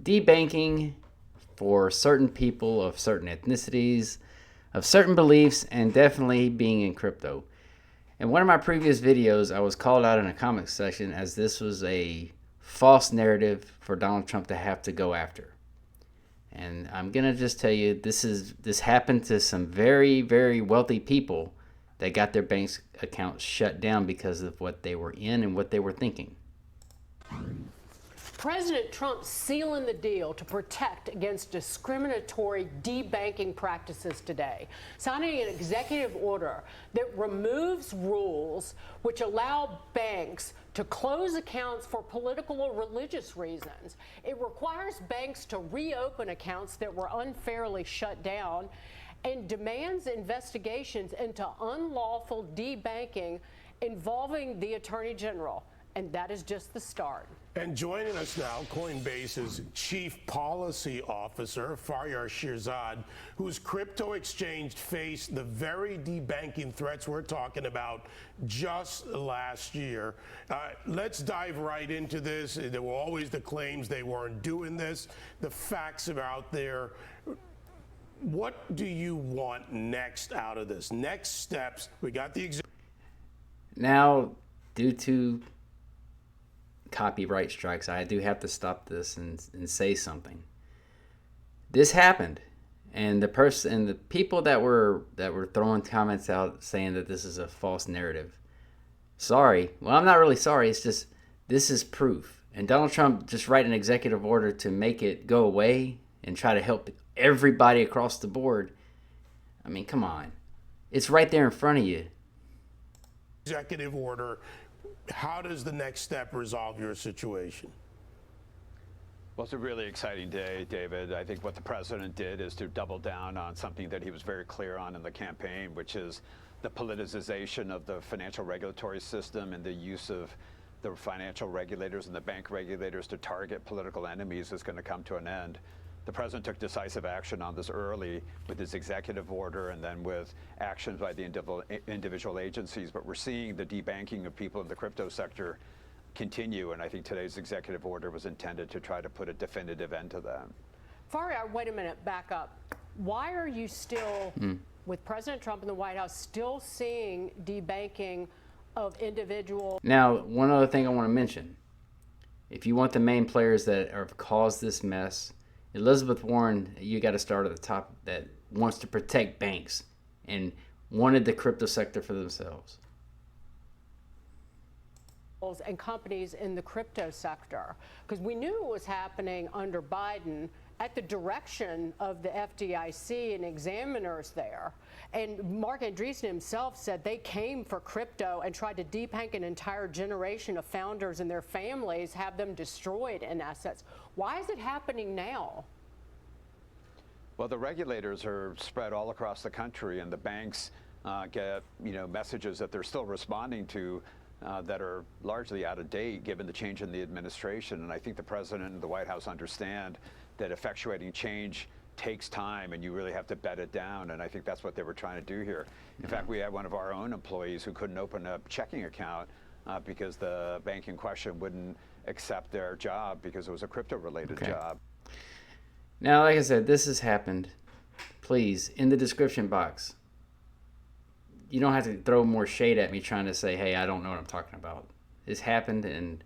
debanking for certain people of certain ethnicities, of certain beliefs, and definitely being in crypto. In one of my previous videos, I was called out in a comment section as this was a false narrative for Donald Trump to have to go after. And I'm gonna just tell you, this happened to some very, very wealthy people that got their bank accounts shut down because of what they were in and what they were thinking. President Trump sealing the deal to protect against discriminatory debanking practices today, signing an executive order that removes rules which allow banks to close accounts for political or religious reasons. It requires banks to reopen accounts that were unfairly shut down and demands investigations into unlawful debanking involving the Attorney General. And that is just the start. And joining us now, Coinbase's Chief Policy Officer, Faryar Shirzad, whose crypto exchange faced the very debanking threats we're talking about just last year. Let's dive right into this. There were always the claims they weren't doing this. The facts are out there. What do you want next out of this? Next steps. We got the Now, due to copyright strikes, I do have to stop this and say something. This happened, and the people that were throwing comments out saying that this is a false narrative. Sorry. Well, I'm not really sorry. It's just this is proof. And Donald Trump just write an executive order to make it go away and try to help everybody across the board. I mean, come on. It's right there in front of you. Executive order. How does the next step resolve your situation? Well, it's a really exciting day, David. I think what the president did is to double down on something that he was very clear on in the campaign, which is the politicization of the financial regulatory system and the use of the financial regulators and the bank regulators to target political enemies is going to come to an end. The president took decisive action on this early with his executive order and then with actions by the individual agencies. But we're seeing the debanking of people in the crypto sector continue. And I think today's executive order was intended to try to put a definitive end to that. Faryar, wait a minute, back up. Why are you still, with President Trump in the White House, still seeing debanking of individual? Now, one other thing I want to mention. If you want the main players that have caused this mess, Elizabeth Warren, you got to start at the top, that wants to protect banks and wanted the crypto sector for themselves. And companies in the crypto sector, because we knew it was happening under Biden at the direction of the FDIC and examiners there. And Mark Andreessen himself said they came for crypto and tried to debank an entire generation of founders and their families, have them destroyed in assets. Why is it happening now? Well, the regulators are spread all across the country, and the banks get messages that they're still responding to that are largely out of date given the change in the administration. And I think the president and the White House understand that effectuating change takes time, and you really have to bed it down. And I think that's what they were trying to do here. In fact, we had one of our own employees who couldn't open a checking account because the bank in question wouldn't accept their job because it was a crypto-related job. Now, like I said, this has happened. Please, in the description box, you don't have to throw more shade at me trying to say, hey, I don't know what I'm talking about. This happened, and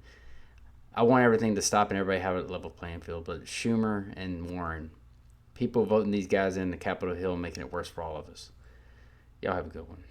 I want everything to stop and everybody have a level playing field. But Schumer and Warren, people voting these guys in the Capitol Hill, making it worse for all of us. Y'all have a good one.